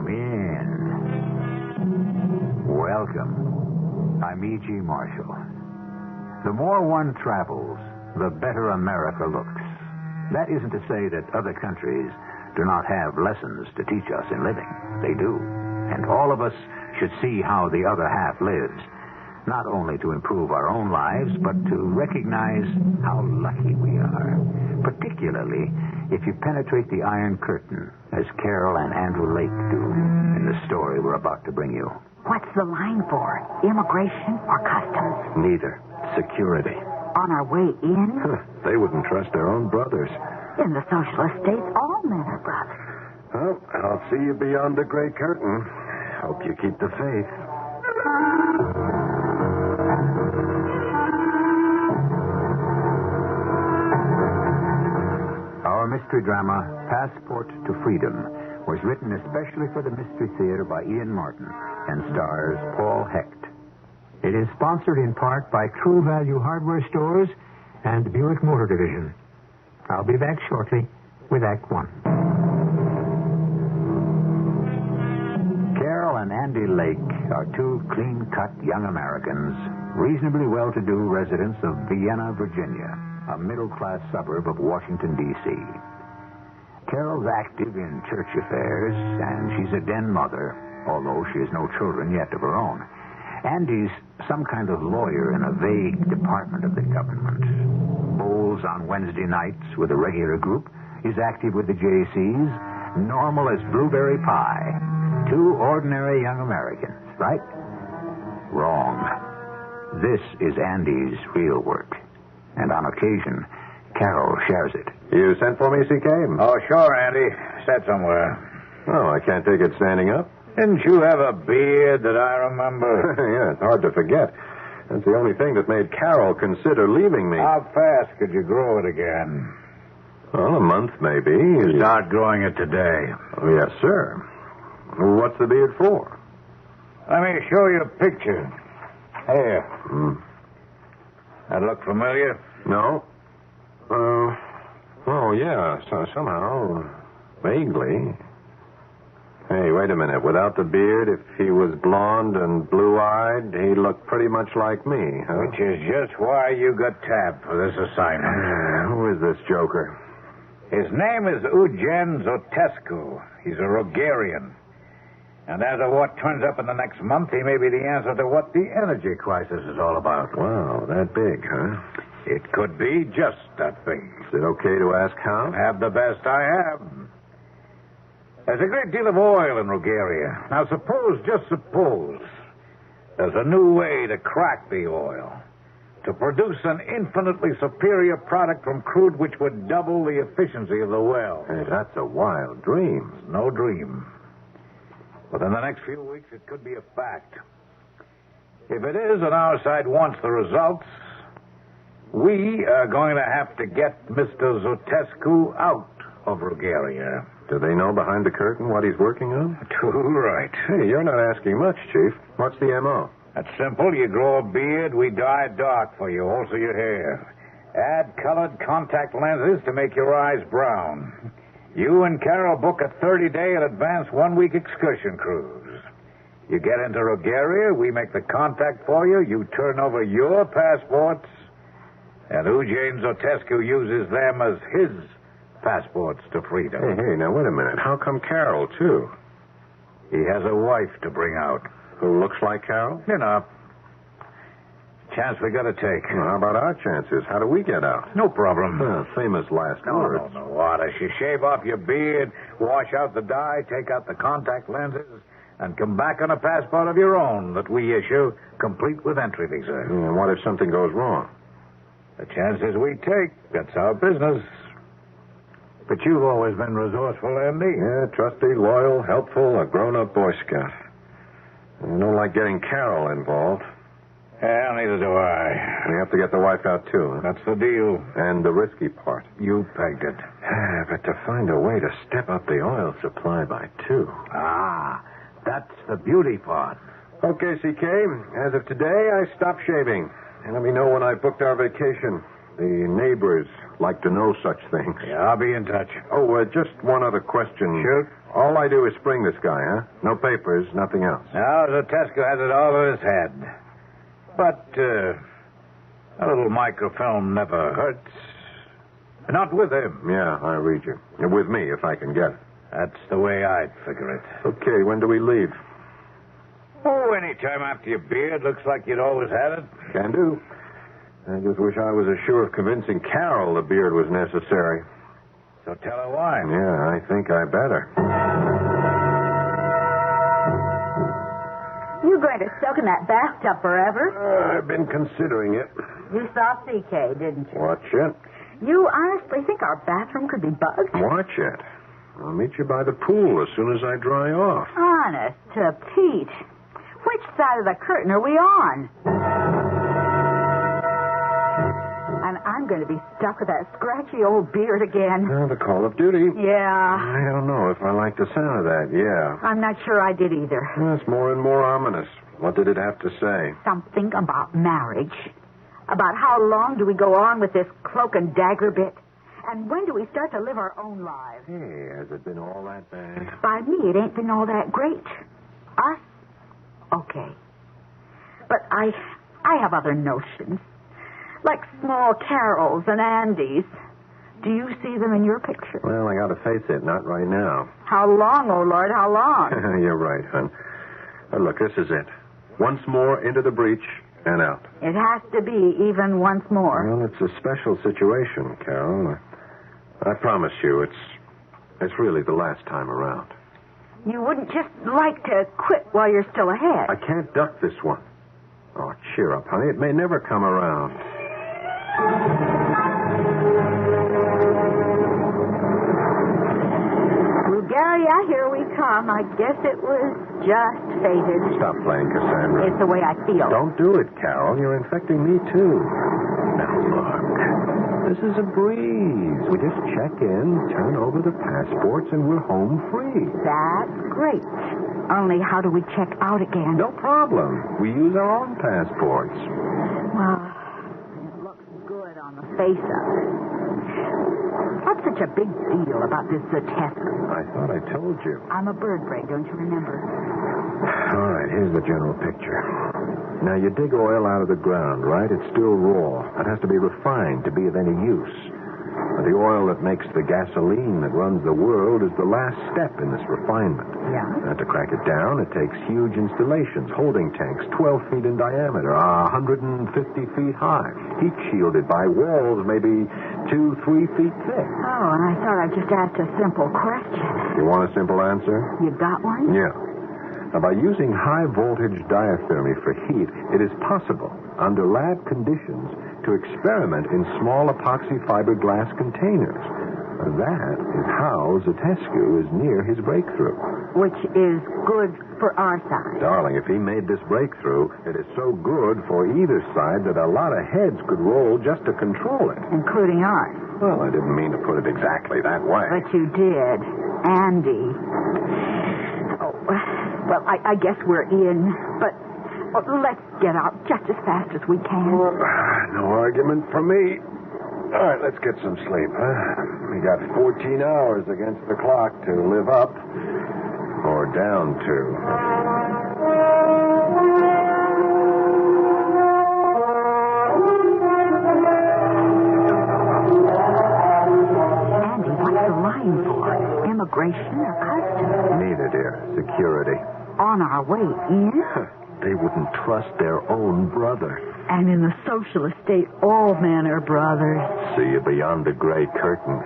Come in. Welcome. I'm E.G. Marshall. The more one travels, the better America looks. That isn't to say that other countries do not have lessons to teach us in living. They do. And all of us should see how the other half lives, not only to improve our own lives, but to recognize how lucky we are, particularly if you penetrate the Iron Curtain, as Carol and Andrew Lake do in the story we're about to bring you. What's the line for? Immigration or customs? Neither. Security. On our way in? They wouldn't trust their own brothers. In the socialist states, all men are brothers. Well, I'll see you beyond the gray curtain. Hope you keep the faith. Our mystery drama, Passport to Freedom, was written especially for the Mystery Theater by Ian Martin and stars Paul Hecht. It is sponsored in part by True Value Hardware Stores and Buick Motor Division. I'll be back shortly with Act One. Carol and Andy Lake are two clean-cut young Americans, reasonably well-to-do residents of Vienna, Virginia, a middle-class suburb of Washington, D.C. Carol's active in church affairs, and she's a den mother, although she has no children yet of her own. Andy's some kind of lawyer in a vague department of the government. Bowls on Wednesday nights with a regular group. Is active with the JCs. Normal as blueberry pie. Two ordinary young Americans, right? Wrong. This is Andy's real work. And on occasion, Carol shares it. You sent for me, C.K.? Oh, sure, Andy. Sat somewhere. Oh, I can't take it standing up. Didn't you have a beard that I remember? Yeah, it's hard to forget. That's the only thing that made Carol consider leaving me. How fast could you grow it again? Well, a month, maybe. You start growing it today. Oh, yes, sir. What's the beard for? Let me show you a picture. Here. That look familiar? No. Oh, yeah, somehow. Vaguely. Hey, wait a minute. Without the beard, if he was blonde and blue-eyed, he looked pretty much like me, huh? Which is just why you got tapped for this assignment. Who is this joker? His name is Eugen Zotescu. He's a Rogarian. And as of what turns up in the next month, he may be the answer to what the energy crisis is all about. Wow, that big, huh? It could be just that big. Is it okay to ask how? Have the best I have. There's a great deal of oil in Rogaria. Now, just suppose, there's a new way to crack the oil, to produce an infinitely superior product from crude which would double the efficiency of the well. Hey, that's a wild dream. It's no dream. Within the next few weeks, it could be a fact. If it is, and our side wants the results, we are going to have to get Mr. Zotescu out of Rogaria. Do they know behind the curtain what he's working on? Too right. Hey, you're not asking much, Chief. What's the M.O.? That's simple. You grow a beard, we dye it dark for you, also your hair. Add colored contact lenses to make your eyes brown. You and Carol book a 30-day in advance 1-week excursion cruise. You get into Rogaria, we make the contact for you, you turn over your passports, and Eugen Zotescu uses them as his passports to freedom. Hey, now wait a minute. How come Carol, too? He has a wife to bring out. Who looks like Carol? Enough. Chance we gotta take. Well, how about our chances? How do we get out? No problem. Famous last words. No. What? As you shave off your beard, wash out the dye, take out the contact lenses, and come back on a passport of your own that we issue, complete with entry visa. And what if something goes wrong? The chances we take, that's our business. But you've always been resourceful, Andy. Yeah, trusty, loyal, helpful, a grown-up Boy Scout. I don't like getting Carol involved. Yeah, neither do I. We have to get the wife out, too. Huh? That's the deal. And the risky part. You pegged it. But to find a way to step up the oil supply by 2. Ah, that's the beauty part. Okay, CK. As of today, I stopped shaving. And let me know when I booked our vacation. The neighbors like to know such things. Yeah, I'll be in touch. Oh, just one other question. Shoot. All I do is spring this guy, huh? No papers, nothing else. Now, Zatescu has it all in his head. But, a little microfilm never hurts. Not with him. Yeah, I read you. With me, if I can get it. That's the way I'd figure it. Okay, when do we leave? Oh, any time after your beard. Looks like you'd always had it. Can do. I just wish I was as sure of convincing Carol the beard was necessary. So tell her why. Yeah, I think I better. You going to soak in that bathtub forever? I've been considering it. You saw CK, didn't you? Watch it. You honestly think our bathroom could be bugged? Watch it. I'll meet you by the pool as soon as I dry off. Honest to Pete. Which side of the curtain are we on? And I'm going to be stuck with that scratchy old beard again. Well, the call of duty. Yeah. I don't know if I like the sound of that, yeah. I'm not sure I did either. Well, it's more and more ominous. What did it have to say? Something about marriage. About how long do we go on with this cloak and dagger bit? And when do we start to live our own lives? Hey, has it been all that bad? By me, it ain't been all that great. Us? Okay. But I have other notions. Like small Carols and Andys. Do you see them in your picture? Well, I gotta face it, not right now. How long, oh Lord, how long? You're right, hon. Look, this is it. Once more into the breach and out. It has to be even once more. Well, it's a special situation, Carol. I promise you, it's really the last time around. You wouldn't just like to quit while you're still ahead. I can't duck this one. Oh, cheer up, honey. It may never come around. Bulgaria, here we come. I guess it was just fated. Stop playing, Cassandra. It's the way I feel. Don't do it, Carol. You're infecting me, too. Now, look. This is a breeze. We just check in, turn over the passports, and we're home free. That's great. Only how do we check out again? No problem. We use our own passports. Well, it looks good on the face of it. What's such a big deal about this Zatescu? I thought I told you. I'm a bird brain, don't you remember? All right, here's the general picture. Now, you dig oil out of the ground, right? It's still raw. It has to be refined to be of any use. The oil that makes the gasoline that runs the world is the last step in this refinement. Yeah? To crack it down, it takes huge installations, holding tanks 12 feet in diameter, 150 feet high, heat shielded by walls maybe 2-3 feet thick. Oh, and I thought I just asked a simple question. You want a simple answer? You got one? Yeah. Now, by using high-voltage diathermy for heat, it is possible, under lab conditions, to experiment in small epoxy fiberglass containers. That is how Zatescu is near his breakthrough. Which is good for our side. Darling, if he made this breakthrough, it is so good for either side that a lot of heads could roll just to control it. Including ours. Well, I didn't mean to put it exactly that way. But you did. Andy. Oh, well, I guess we're in. But let's get out just as fast as we can. No argument from me. All right, let's get some sleep, huh? We got 14 hours against the clock to live up or down to. Andy, what's the line for? Immigration or customs? Neither, dear. Security. On our way in? They wouldn't trust their own brother. And in the socialist state, all men are brothers. See you beyond the gray curtain.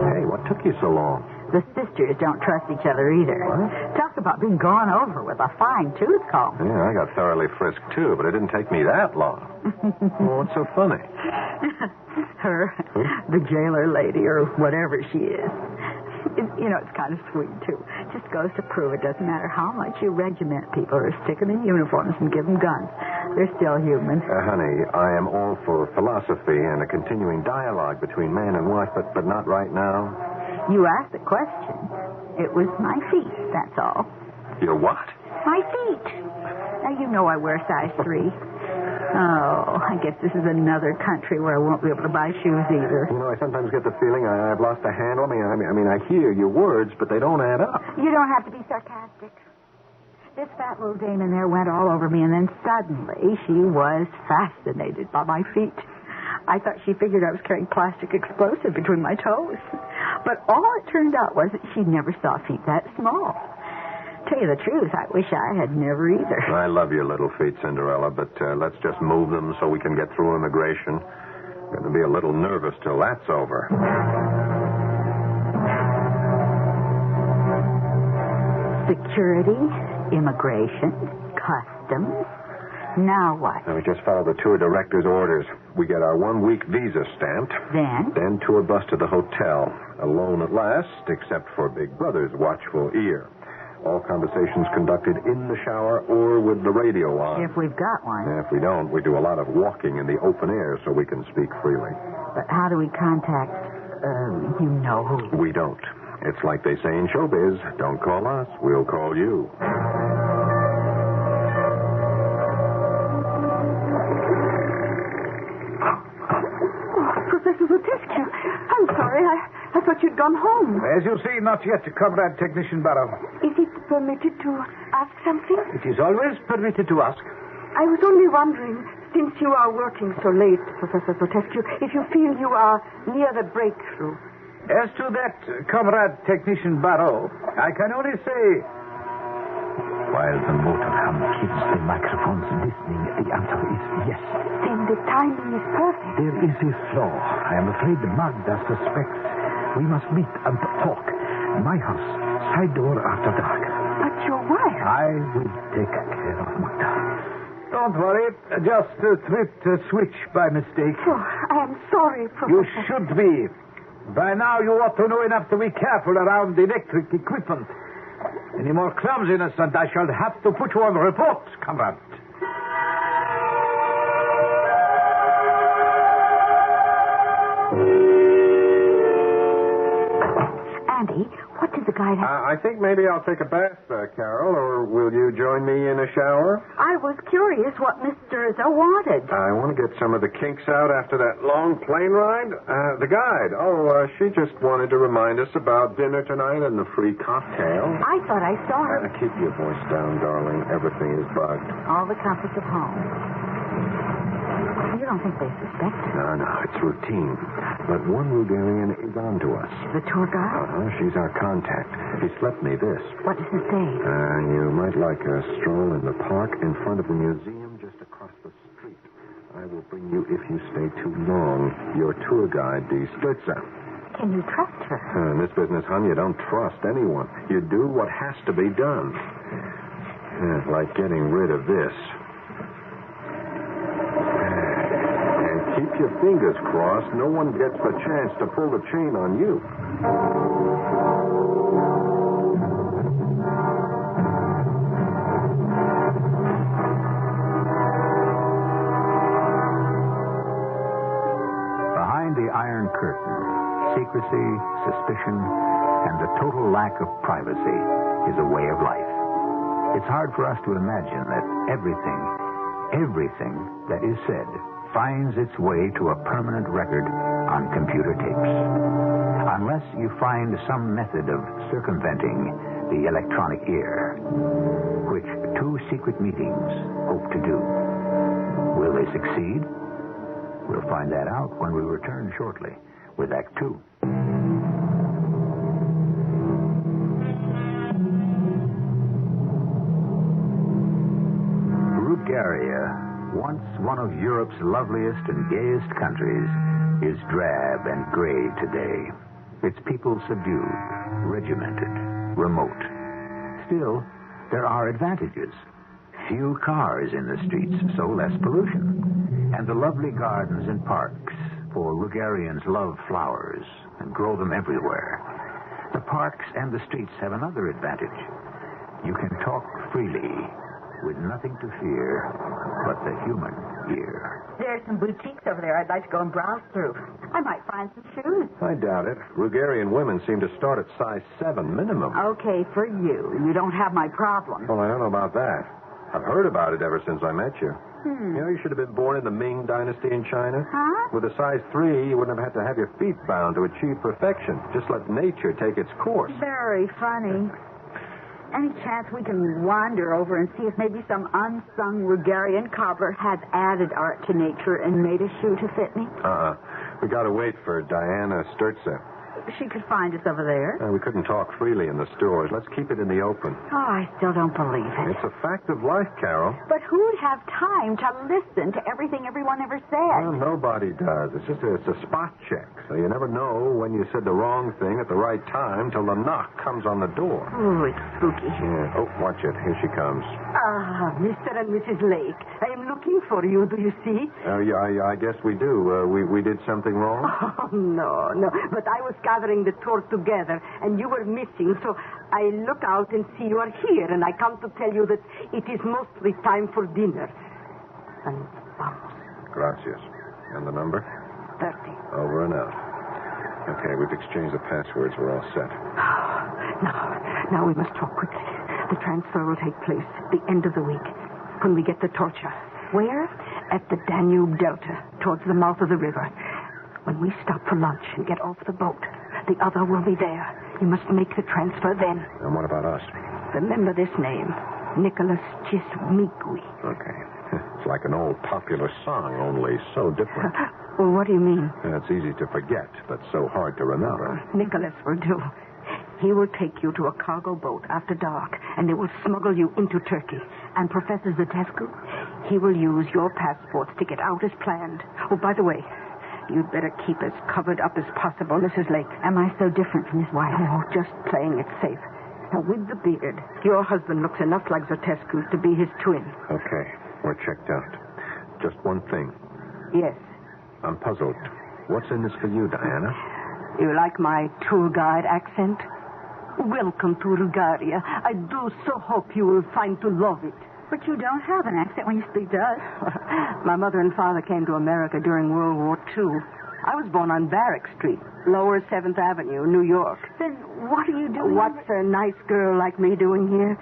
Hey, what took you so long? The sisters don't trust each other either. What? Talk about being gone over with a fine tooth comb. Yeah, I got thoroughly frisked, too, but it didn't take me that long. Well, what's so funny? Her, the jailer lady, or whatever she is. It's kind of sweet, too. Just goes to prove it doesn't matter how much you regiment people or stick them in uniforms and give them guns. They're still human. Honey, I am all for philosophy and a continuing dialogue between man and wife, but not right now. You asked the question. It was my feet, that's all. Your what? My feet. You know I wear size 3. Oh, I guess this is another country where I won't be able to buy shoes either. You know, I sometimes get the feeling I've lost a handle. I mean, I hear your words, but they don't add up. You don't have to be sarcastic. This fat little dame in there went all over me, and then suddenly she was fascinated by my feet. I thought she figured I was carrying plastic explosive between my toes. But all it turned out was that she never saw feet that small. Tell you the truth, I wish I had never either. I love your little feet, Cinderella, but let's just move them so we can get through immigration. I'm going to be a little nervous till that's over. Security, immigration, customs. Now what? We just follow the tour director's orders. We get our 1-week visa stamped. Then tour bus to the hotel. Alone at last, except for Big Brother's watchful ear. All conversations conducted in the shower or with the radio on. If we've got one. If we don't, we do a lot of walking in the open air so we can speak freely. But how do we contact, you know who? We don't. It's like they say in showbiz, don't call us, we'll call you. Professor Zotescu, I'm sorry. I thought you'd gone home. As you see, not yet, Comrade Technician Barrow. Is it permitted to ask something? It is always permitted to ask. I was only wondering, since you are working so late, Professor Zotescu, if you feel you are near the breakthrough. As to that, Comrade Technician Barrow, I can only say... While the motorhome keeps the microphones listening, the answer is yes. Then the timing is perfect. There is a flaw. I am afraid Magda suspects. We must meet and talk. My house, side door after dark. But your wife... I will take care of Magda. Don't worry. Just tripped a switch by mistake. Oh, I am sorry, Professor. You should be. By now you ought to know enough to be careful around electric equipment. Any more clumsiness and I shall have to put you on report, comrade. Andy, what did the guy have? I think maybe I'll take a bath, Carol, or will you join me in a shower? I was curious what Mr. Izzo wanted. I want to get some of the kinks out after that long plane ride. The guide. She just wanted to remind us about dinner tonight and the free cocktail. I thought I saw her. Keep your voice down, darling. Everything is bugged. All the comforts of home. You don't think they suspect her? No, it's routine. But one Bulgarian is on to us. The tour guide? She's our contact. He slept me this. What does it say? You might like a stroll in the park in front of the museum just across the street. I will bring you if you stay too long. Your tour guide, Die Stürzer. Can you trust her? In this business, hon, you don't trust anyone. You do what has to be done. Like getting rid of this. Keep your fingers crossed. No one gets the chance to pull the chain on you. Behind the Iron Curtain, secrecy, suspicion, and the total lack of privacy is a way of life. It's hard for us to imagine that everything that is said finds its way to a permanent record on computer tapes. Unless you find some method of circumventing the electronic ear, which 2 secret meetings hope to do. Will they succeed? We'll find that out when we return shortly with Act 2. Bulgaria, once one of Europe's loveliest and gayest countries, is drab and gray today. Its people subdued, regimented, remote. Still, there are advantages. Few cars in the streets, so less pollution. And the lovely gardens and parks, for Bulgarians love flowers and grow them everywhere. The parks and the streets have another advantage. You can talk freely, with nothing to fear but the human ear. There's some boutiques over there I'd like to go and browse through. I might find some shoes. I doubt it. Bulgarian women seem to start at size 7 minimum. Okay, for you. You don't have my problem. Well, I don't know about that. I've heard about it ever since I met you. You know, you should have been born in the Ming Dynasty in China. Huh? With a size 3, you wouldn't have had to have your feet bound to achieve perfection. Just let nature take its course. Very funny. Any chance we can wander over and see if maybe some unsung Rugarian cobbler has added art to nature and made a shoe to fit me? We got to wait for Diana Sturza. She could find us over there. We couldn't talk freely in the stores. Let's keep it in the open. Oh, I still don't believe it. It's a fact of life, Carol. But who'd have time to listen to everything everyone ever said? Well, nobody does. It's a spot check. So you never know when you said the wrong thing at the right time till the knock comes on the door. Oh, it's spooky. Yeah. Oh, watch it. Here she comes. Ah, Mr. and Mrs. Lake. I am looking for you, do you see? Yeah, I guess we do. We did something wrong? Oh, no. But I was gathering the tour together, and you were missing, so I look out and see you are here, and I come to tell you that it is mostly time for dinner. And vamos. Gracias. And the number? 30. Over and out. Okay, we've exchanged the passwords. We're all set. Now we must talk quickly. The transfer will take place at the end of the week, when we get the torture. Where? At the Danube Delta, towards the mouth of the river. When we stop for lunch and get off the boat, the other will be there. You must make the transfer then. And what about us? Remember this name, Nicholas Chismigui. Okay. It's like an old popular song, only so different. Well, what do you mean? It's easy to forget, but so hard to remember. Nicholas will do. He will take you to a cargo boat after dark, and they will smuggle you into Turkey. And Professor Zatescu, he will use your passports to get out as planned. Oh, by the way, you'd better keep as covered up as possible, Mrs. Lake. Am I so different from his wife? Oh, just playing it safe. Now, with the beard, your husband looks enough like Zatescu to be his twin. Okay, we're checked out. Just one thing. Yes. I'm puzzled. What's in this for you, Diana? You like my tour guide accent? Welcome to Bulgaria. I do so hope you will find to love it. But you don't have an accent when you speak to us. My mother and father came to America during World War II. I was born on Barrack Street, Lower 7th Avenue, New York. Then what are you doing? What's a nice girl like me doing here?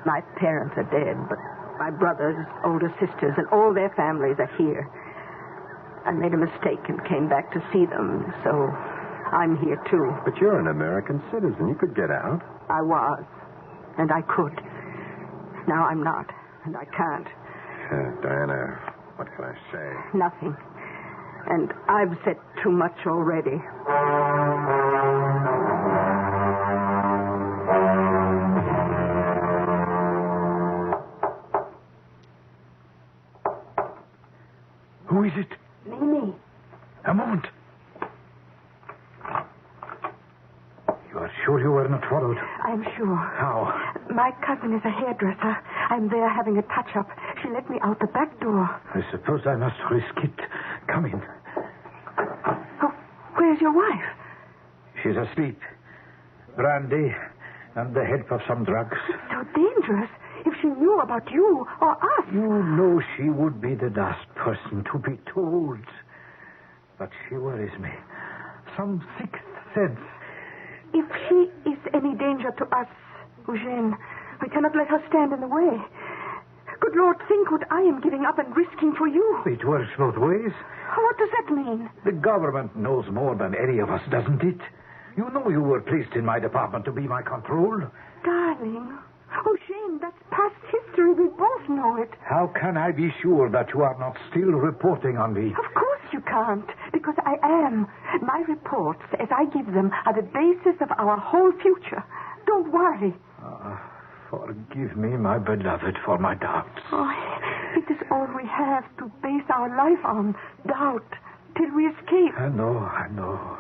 My parents are dead, but my brothers, older sisters, and all their families are here. I made a mistake and came back to see them, so I'm here too. But you're an American citizen. You could get out. I was, and I could. Now I'm not, and I can't. Diana, what can I say? Nothing. And I've said too much already. Who is it? Mimi. A moment. You are sure you were not followed? I'm sure. How? My cousin is a hairdresser. I'm there having a touch-up. She let me out the back door. I suppose I must risk it. Come in. Oh, where's your wife? She's asleep. Brandy and the help of some drugs. It's so dangerous. If she knew about you or us. You know she would be the last person to be told. But she worries me. Some sixth sense. If she is any danger to us, Eugene, we cannot let her stand in the way. Good Lord, think what I am giving up and risking for you. It works both ways. What does that mean? The government knows more than any of us, doesn't it? You know you were placed in my department to be my control. Darling. Oh, Shane, that's past history. We both know it. How can I be sure that you are not still reporting on me? Of course you can't, because I am. My reports, as I give them, are the basis of our whole future. Don't worry. Forgive me, my beloved, for my doubts. Oh, it is all we have to base our life on, doubt, till we escape. I know.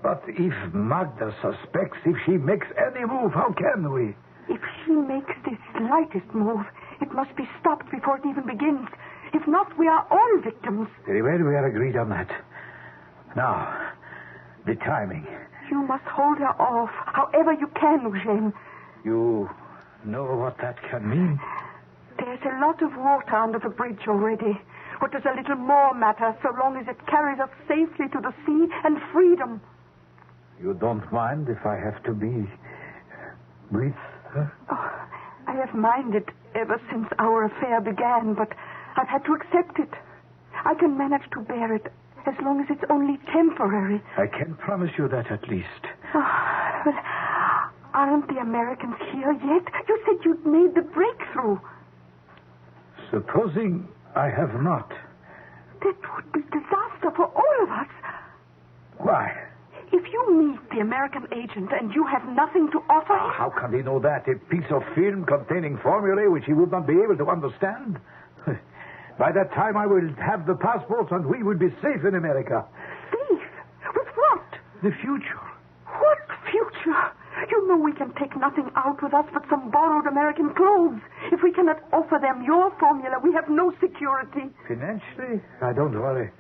But if Magda suspects, if she makes any move, how can we? If she makes the slightest move, it must be stopped before it even begins. If not, we are all victims. Very well, we are agreed on that. Now, the timing. You must hold her off, however you can, Eugene. You know what that can mean? There's a lot of water under the bridge already. What does a little more matter so long as it carries us safely to the sea and freedom? You don't mind if I have to be with her? Oh, I have minded ever since our affair began, but I've had to accept it. I can manage to bear it as long as it's only temporary. I can promise you that at least. Oh, well, aren't the Americans here yet? You said you'd made the breakthrough. Supposing I have not. That would be disaster for all of us. Why? If you meet the American agent and you have nothing to offer him... How can he know that? A piece of film containing formulae which he would not be able to understand? By that time I will have the passports and we will be safe in America. Safe? With what? The future. What future? You know we can take nothing out with us but some borrowed American clothes. If we cannot offer them your formula, we have no security. Financially? Don't worry.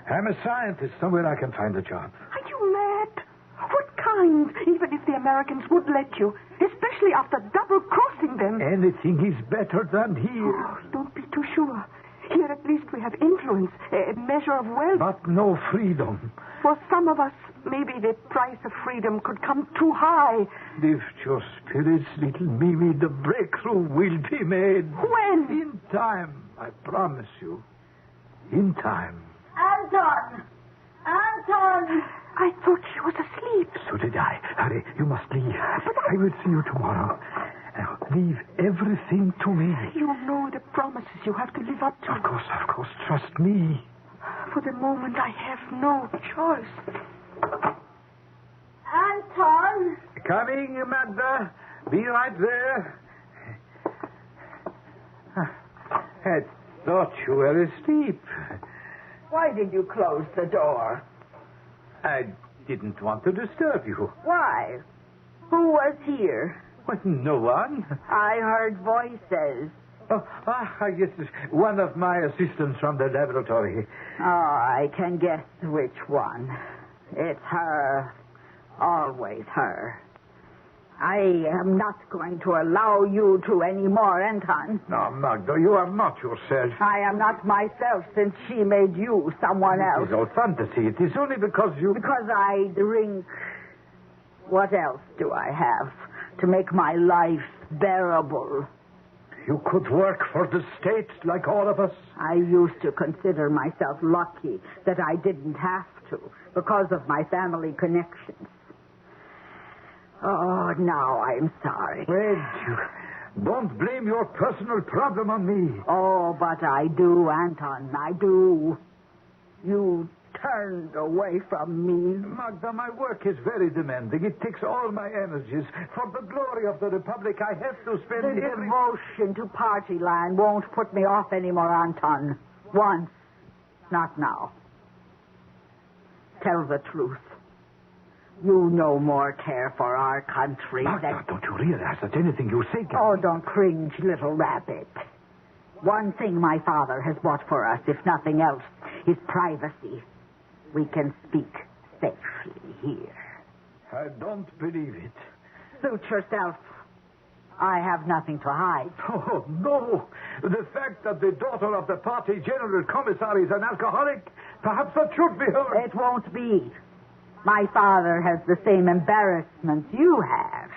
I'm a scientist. Somewhere I can find a job. Are you mad? What kind? Even if the Americans would let you, especially after double-crossing them. Anything is better than here. Oh, don't be too sure. Here at least we have influence, a measure of wealth. But no freedom. For some of us, maybe the price of freedom could come too high. Lift your spirits, little Mimi. The breakthrough will be made. When? In time, I promise you. In time. Anton! Anton! I thought she was asleep. So did I. Hurry, you must leave. But I will see you tomorrow. Now, leave everything to me. You know the promises you have to live up to. Of course. Trust me. For the moment, I have no choice. Anton! Coming, Magda. Be right there. I thought you were asleep. Why did you close the door? I didn't want to disturb you. Why? Who was here? Well, no one. I heard voices. I guess it's one of my assistants from the laboratory. Oh, I can guess which one. It's her. Always her. I am not going to allow you to anymore, Anton. No, Magda, you are not yourself. I am not myself since she made you someone else. It is all fantasy. It is only because you... Because I drink. What else do I have to make my life bearable? You could work for the state like all of us. I used to consider myself lucky that I didn't have to because of my family connections. Oh, now I'm sorry. Wait, don't blame your personal problem on me. Oh, but I do, Anton, I do. You turned away from me. Magda, my work is very demanding. It takes all my energies. For the glory of the Republic, I have to spend The devotion to party line won't put me off anymore, Anton. Once. Not now. Tell the truth. You no more care for our country Magda, don't you realize that anything you say can... Oh, don't cringe, little rabbit. One thing my father has bought for us, if nothing else, is privacy. We can speak safely here. I don't believe it. Suit yourself. I have nothing to hide. Oh, no. The fact that the daughter of the party general commissar is an alcoholic, perhaps that should be heard. It won't be. My father has the same embarrassments you have.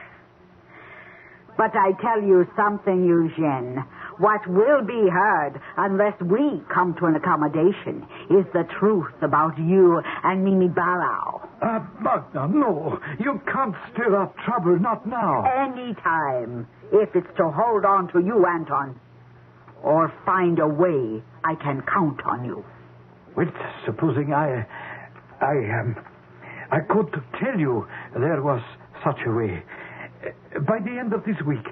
But I tell you something, Eugene. What will be heard, unless we come to an accommodation, is the truth about you and Mimi Barrow. Magda, no. You can't stir up trouble, not now. Any time, if it's to hold on to you, Anton, or find a way I can count on you. Well, supposing I could tell you there was such a way. By the end of this week,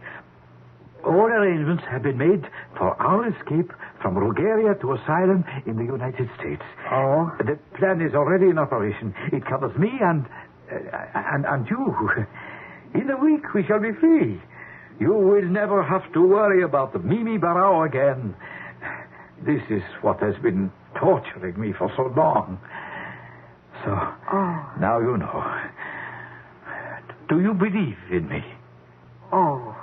all arrangements have been made for our escape from Bulgaria to asylum in the United States. Oh? The plan is already in operation. It covers me and you. In a week, we shall be free. You will never have to worry about the Mimi Barrow again. This is what has been torturing me for so long. So, now you know. Do you believe in me? Oh,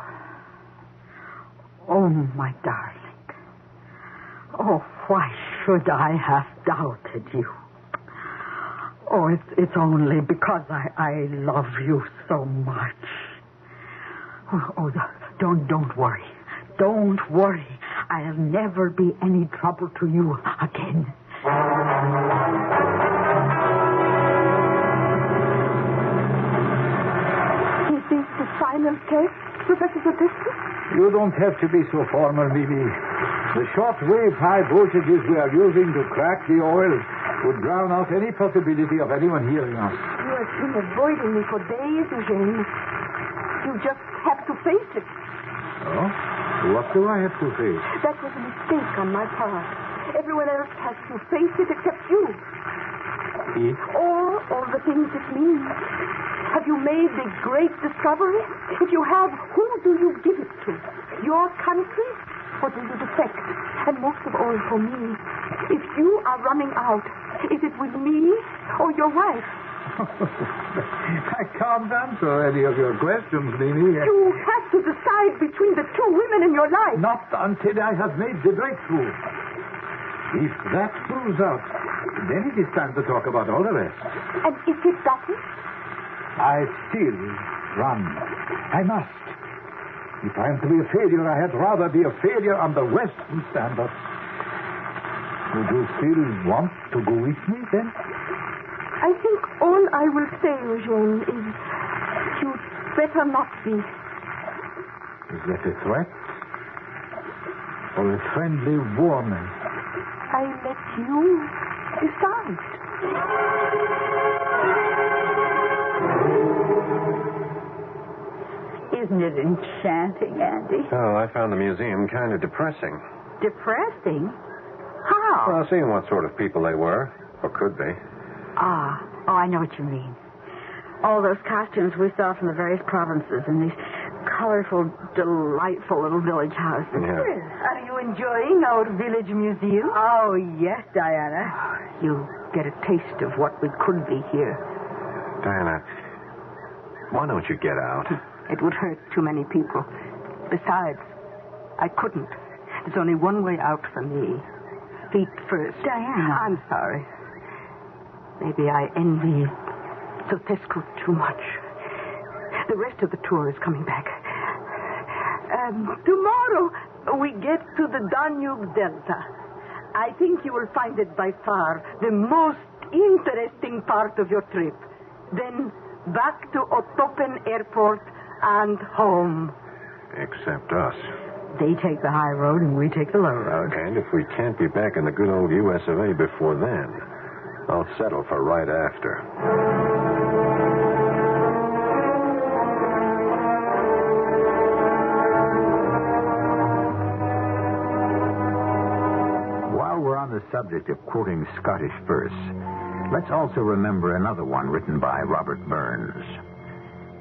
my darling. Oh, why should I have doubted you? Oh, it's only because I love you so much. Oh, Don't worry. Don't worry. I'll never be any trouble to you again. Is this the final test, Professor Zadisky? You don't have to be so formal, Mimi. The short-wave high voltages we are using to crack the oil would drown out any possibility of anyone hearing us. You have been avoiding me for days, Eugene. You just have to face it. Oh? What do I have to face? That was a mistake on my part. Everyone else has to face it except you. It? All the things it means. Have you made the great discovery? If you have, who do you give it to? Your country? Or do you defect? And most of all for me, if you are running out, is it with me or your wife? I can't answer any of your questions, Mimi. You have to decide between the two women in your life. Not until I have made the breakthrough. If that proves out, then it is time to talk about all the rest. And if it doesn't? I still run. I must. If I am to be a failure, I had rather be a failure under Western standards. Would you still want to go with me, then? I think all I will say, Eugene, is you'd better not be. Is that a threat? Or a friendly warning? I let you decide. Isn't it enchanting, Andy? Oh, I found the museum kind of depressing. Depressing? How? Well, seeing what sort of people they were, or could be. Oh, I know what you mean. All those costumes we saw from the various provinces and these colorful, delightful little village houses. Yeah. Are you enjoying our village museum? Oh, yes, Diana. You get a taste of what we could be here. Diana, why don't you get out? It would hurt too many people. Besides, I couldn't. There's only one way out for me. Feet first. Diana. I'm sorry. Maybe I envy Sotescu too much. The rest of the tour is coming back. Tomorrow we get to the Danube Delta. I think you will find it by far the most interesting part of your trip. Then back to Otopen Airport and home. Except us. They take the high road and we take the low road. And if we can't be back in the good old US of A before then, I'll settle for right after. While we're on the subject of quoting Scottish verse, let's also remember another one written by Robert Burns.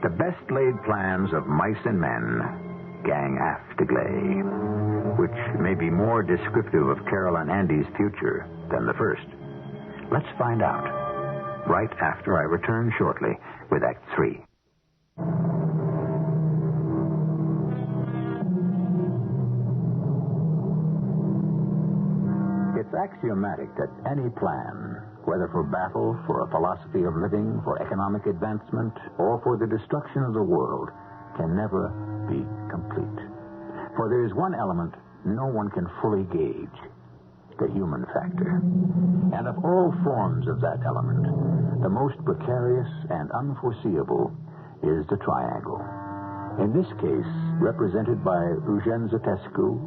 The best laid plans of mice and men gang aft to gley, which may be more descriptive of Carol and Andy's future than the first. Let's find out right after I return shortly with Act 3. It's axiomatic that any plan, whether for battle, for a philosophy of living, for economic advancement, or for the destruction of the world, can never be complete. For there is one element no one can fully gauge, the human factor. And of all forms of that element, the most precarious and unforeseeable is the triangle. In this case, represented by Eugene Zatescu,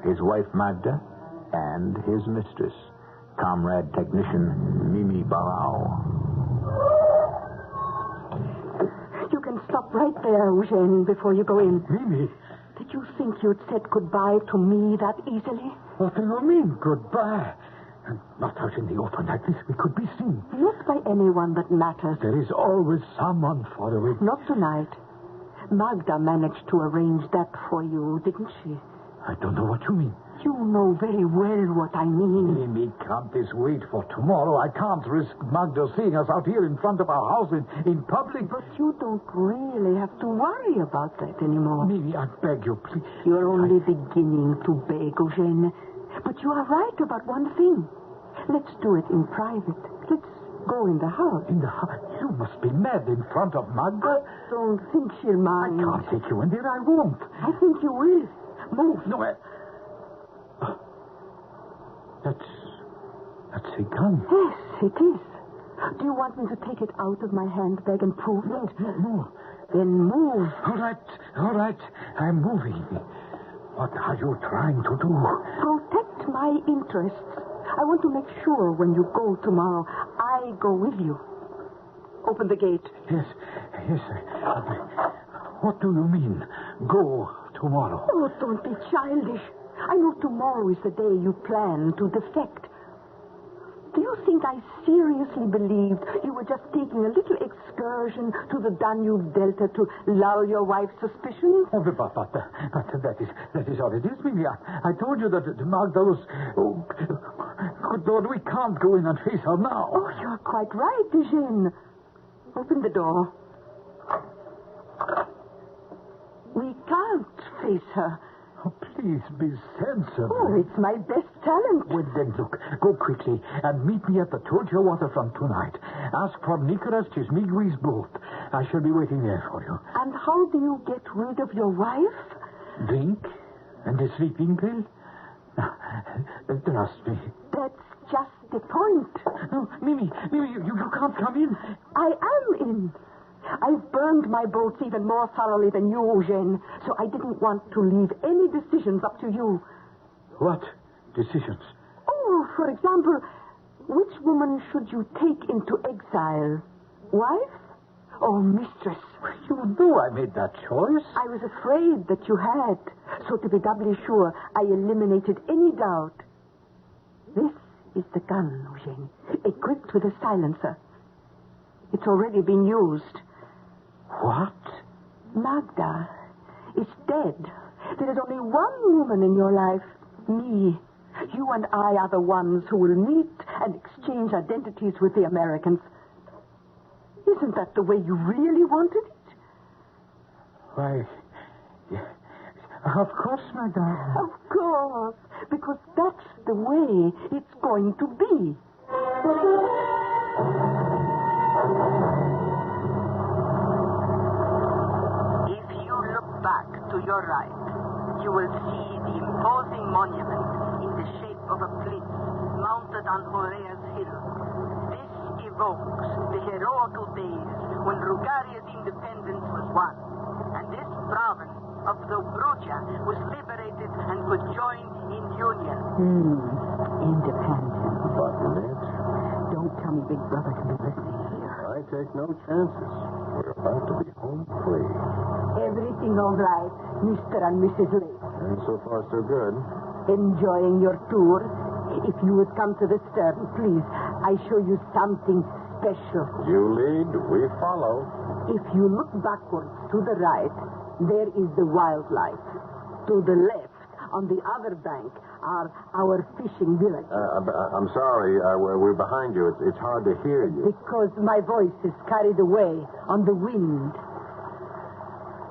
his wife Magda, and his mistress, comrade technician Mimi Barao. You can stop right there, Eugene, before you go in. Mimi, Did you think you'd said goodbye to me that easily? what do you mean, goodbye? And not out in the open like this, we could be seen. Not by anyone that matters. There is always someone following. Not tonight. Magda managed to arrange that for you, didn't she? I don't know what you mean. You know very well what I mean. Mimi, can't this wait for tomorrow? I can't risk Magda seeing us out here in front of our house in public. But you don't really have to worry about that anymore. Mimi, I beg you, please. You're only beginning to beg, Eugene. But you are right about one thing. Let's do it in private. Let's go in the house. In the house? You You must be mad in front of Magda. I don't think she'll mind. I can't take you in there. I won't. I think you will. Move. No, That's a gun. Yes, it is. Do you want me to take it out of my handbag and prove it? No. Then move. All right. I'm moving. What are you trying to do? Protect my interests. I want to make sure when you go tomorrow, I go with you. Open the gate. Yes. What do you mean, go tomorrow? Oh, don't be childish. I know tomorrow is the day you plan to defect. Do you think I seriously believed you were just taking a little excursion to the Danube Delta to lull your wife's suspicions? Oh, but that is all it is, Mimi. I told you that Magda was... Oh, good Lord, we can't go in and face her now. Oh, you're quite right, Eugene. Open the door. We can't face her. Oh, please be sensible. Oh, it's my best talent. Well, then, look, go quickly and meet me at the Tokyo waterfront tonight. Ask for Nicholas Chismigui's boat. I shall be waiting there for you. And how do you get rid of your wife? Drink and a sleeping pill. Trust me. That's just the point. No, Mimi, you can't come in. I am in. I've burned my boats even more thoroughly than you, Eugene, so I didn't want to leave any decisions up to you. What decisions? Oh, for example, which woman should you take into exile? Wife or mistress? You know I made that choice. I was afraid that you had, so to be doubly sure, I eliminated any doubt. This is the gun, Eugene, equipped with a silencer. It's already been used. What? Magda is dead. There is only one woman in your life, me. You and I are the ones who will meet and exchange identities with the Americans. Isn't that the way you really wanted it? Why, yeah. Of course, my darling. Of course, because that's the way it's going to be. Back to your right, you will see the imposing monument in the shape of a plinth mounted on Horea's hill. This evokes the heroical days when Rugaria's independence was won, and this province of the Brugia was liberated and could join in union. Independence. But, Ned, Don't tell me Big Brother can be listening here. I take no chances. We're about to be home free. Everything all right, Mr. and Mrs. Lake. And so far, so good. Enjoying your tour? If you would come to the stern, please, I show you something special. You lead, we follow. If you look backwards to the right, there is the wildlife. To the left, on the other bank, are our fishing villages. I'm sorry, we're behind you. It's hard to hear you. Because my voice is carried away on the wind.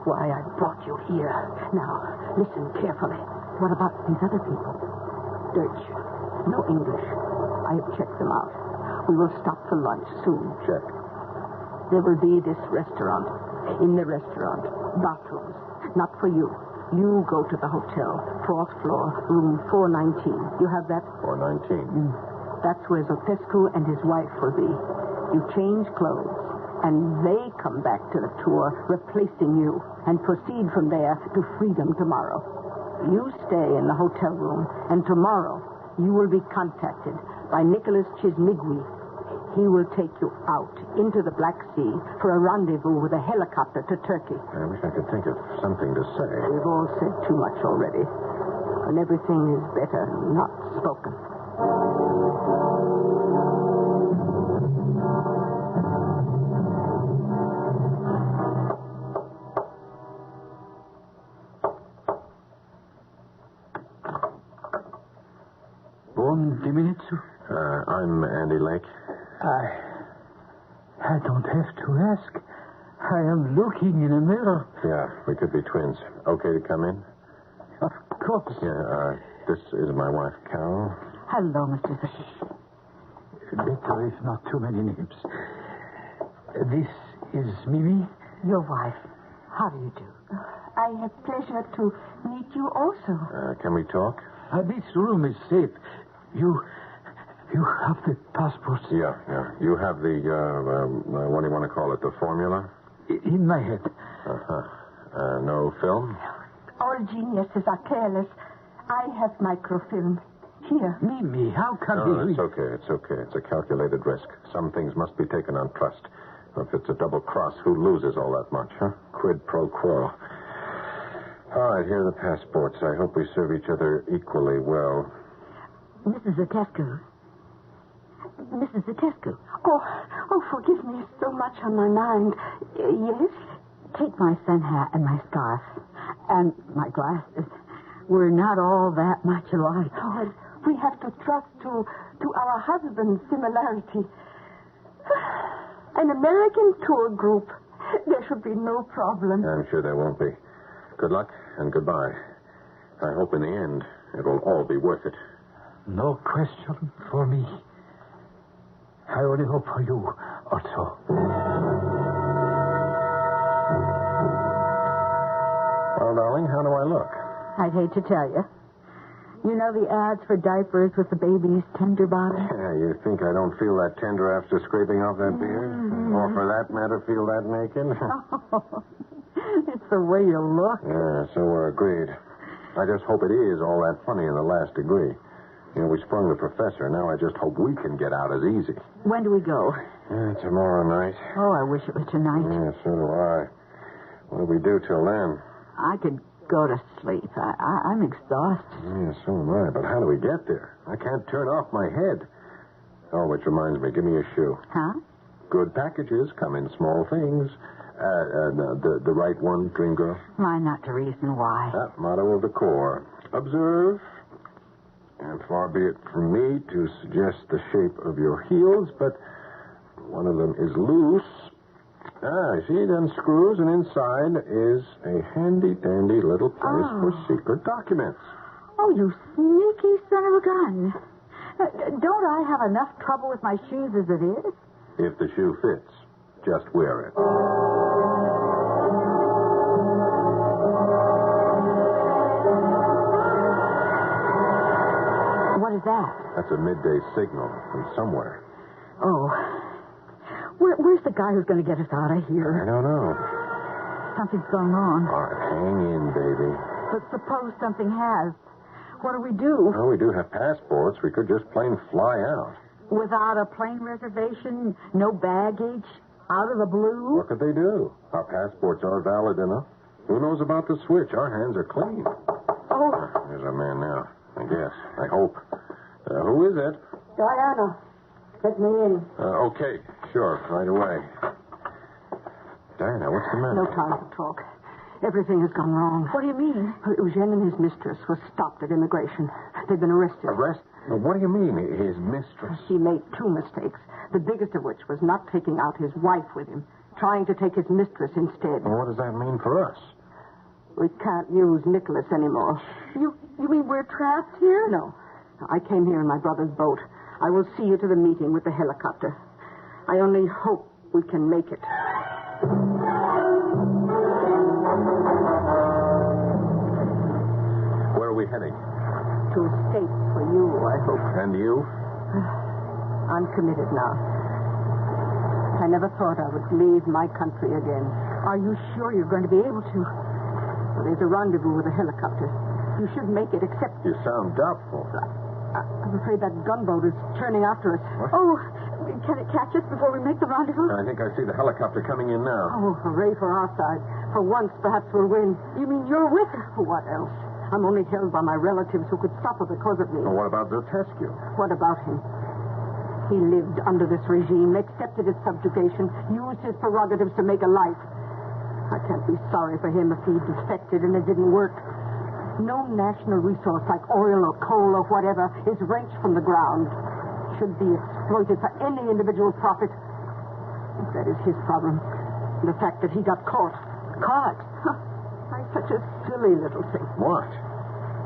Why, I brought you here. Now, listen carefully. What about these other people? Dutch. No English. I have checked them out. We will stop for lunch soon. Check. There will be this restaurant. In the restaurant, bathrooms. Not for you. You go to the hotel. 4th floor, room 419. You have that? 419. That's where Zotescu and his wife will be. You change clothes, and they come back to the tour, replacing you, and proceed from there to freedom tomorrow. You stay in the hotel room, and tomorrow you will be contacted by Nicholas Chismigui. He will take you out into the Black Sea for a rendezvous with a helicopter to Turkey. I wish I could think of something to say. We've all said too much already, and everything is better not spoken. Buon diminizio. I'm Andy Lake. I don't have to ask. I am looking in a mirror. Yeah, we could be twins. Okay to come in? Of course. Yeah, this is my wife, Carol. Hello, Mr. Zaki. Better if not too many names. This is Mimi. Your wife. How do you do? I have pleasure to meet you also. Can we talk? This room is safe. You have the passports? Yeah. You have the, what do you want to call it, the formula? In my head. Uh-huh. No film? All geniuses are careless. I have microfilm. Here. Mimi, how can No, it's okay. It's a calculated risk. Some things must be taken on trust. If it's a double cross, who loses all that much, huh? Quid pro quo. All right, here are the passports. I hope we serve each other equally well. Mrs. Zatescu. Mrs. Zatescu. Oh, forgive me. So much on my mind. Yes? Take my sun hat and my scarf. And my glasses. We're not all that much alike. Oh, we have to trust to our husband's similarity. An American tour group. There should be no problem. I'm sure there won't be. Good luck and goodbye. I hope in the end it'll all be worth it. No question for me. I only hope for you also. Well, darling, how do I look? I'd hate to tell you. You know the ads for diapers with the baby's tender bottom? Yeah, you think I don't feel that tender after scraping off that beard? Or for that matter, feel that naked? It's the way you look. Yeah, so we're agreed. I just hope it is all that funny in the last degree. You know, we sprung the professor. Now I just hope we can get out as easy. When do we go? Tomorrow night. Oh, I wish it was tonight. Yeah, so do I. What do we do till then? I could go to sleep. I'm exhausted. Yeah, so am I. But how do we get there? I can't turn off my head. Oh, which reminds me, give me a shoe. Huh? Good packages come in small things. The right one, dream girl. Why not to reason why? That motto of the Corps. Observe. And far be it from me to suggest the shape of your heels, but one of them is loose. See, it unscrews, and inside is a handy-dandy little place for secret documents. Oh, you sneaky son of a gun. Don't I have enough trouble with my shoes as it is? If the shoe fits, just wear it. What is that? That's a midday signal from somewhere. Oh. Where's the guy who's going to get us out of I here? don't know. Something's gone wrong. All right, hang in, baby. But suppose something has. What do we do? Well, we do have passports. We could just plain fly out. Without a plane reservation, no baggage, out of the blue? What could they do? Our passports are valid enough. Who knows about the switch? Our hands are clean. Oh, There's our man now, I guess. I hope. Who is it? Diana, let me in. Okay, sure, right away. Diana, what's the matter? No time to talk. Everything has gone wrong. what do you mean? Eugene and his mistress were stopped at immigration. They've been arrested. Arrest? What do you mean, his mistress? He made two mistakes, the biggest of which was not taking out his wife with him, trying to take his mistress instead. Well, what does that mean for us? We can't use Nicholas anymore. You mean we're trapped here? No. I came here in my brother's boat. I will see you to the meeting with the helicopter. I only hope we can make it. Where are we heading? To escape for you, I hope. And you? I'm committed now. I never thought I would leave my country again. Are you sure you're going to be able to? Well, there's a rendezvous with a helicopter. You should make it, except You sound doubtful. I'm afraid that gunboat is turning after us. What? Oh, can it catch us before we make the rendezvous? I think I see the helicopter coming in now. Oh, hooray for our side. For once, perhaps we'll win. You mean you're with her? What else? I'm only held by my relatives who could suffer because of me. Well, what about Zatescu? What about him? He lived under this regime, accepted its subjugation, used his prerogatives to make a life. I can't be sorry for him if he defected and it didn't work. No national resource like oil or coal or whatever is wrenched from the ground. Should be exploited for any individual profit. That is his problem. The fact that he got caught. Caught? By such a silly little thing. What?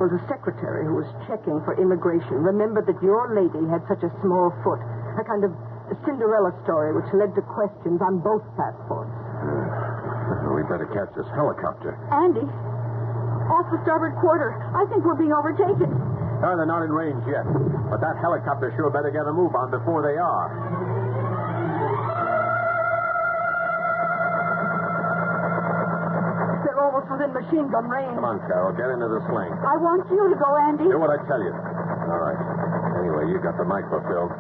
Well, the secretary who was checking for immigration remembered that your lady had such a small foot, a kind of Cinderella story, which led to questions on both passports. We better catch this helicopter. Andy, off the starboard quarter. I think we're being overtaken. No, they're not in range yet. But that helicopter sure better get a move on before they are. They're almost within machine gun range. Come on, Carol. Get into the sling. I want you to go, Andy. Do what I tell you. All right. Anyway, you got the microfilm.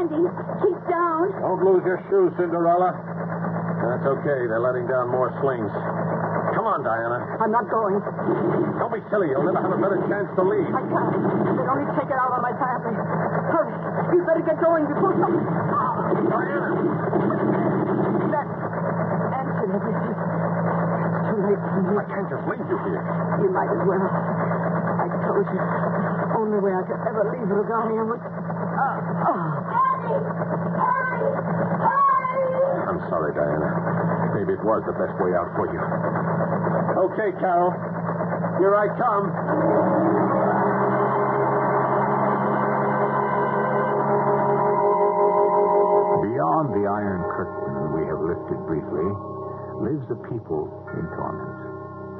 Andy, keep down. Don't lose your shoes, Cinderella. That's okay. They're letting down more slings. Come on, Diana. I'm not going. Don't be silly. You'll never have a better chance to leave. I can't. They'd only take it out on my family. Hurry. You better get going before something... Diana! That answered everything. It's too late for me. I can't just leave you here. You might as well. I told you. Only way I could ever leave Regania was... Daddy! Hurry! Hurry! I'm sorry, Diana. Maybe it was the best way out for you. Okay, Carol. Here I come. Beyond the Iron Curtain we have lifted briefly lives a people in torment.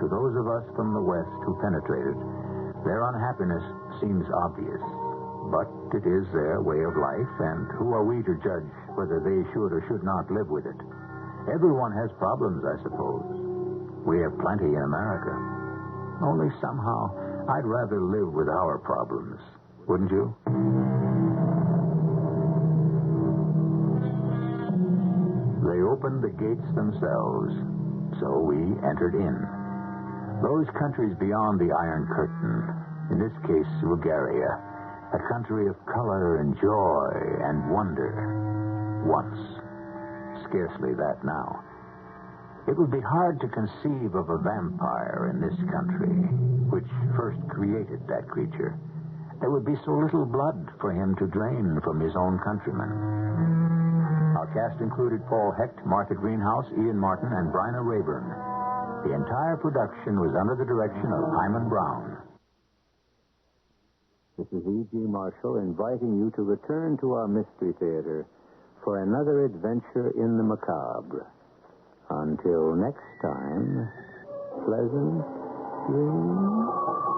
To those of us from the West who penetrated, their unhappiness seems obvious. But it is their way of life, and who are we to judge whether they should or should not live with it? Everyone has problems, I suppose. We have plenty in America. Only somehow, I'd rather live with our problems. Wouldn't you? They opened the gates themselves, so we entered in. Those countries beyond the Iron Curtain, in this case, Bulgaria, a country of color and joy and wonder. Once. Scarcely that now. It would be hard to conceive of a vampire in this country, which first created that creature. There would be so little blood for him to drain from his own countrymen. Our cast included Paul Hecht, Martha Greenhouse, Ian Martin, and Bryna Rayburn. The entire production was under the direction of Hyman Brown. This is E.G. Marshall inviting you to return to our Mystery Theater for another adventure in the macabre. Until next time, pleasant dreams.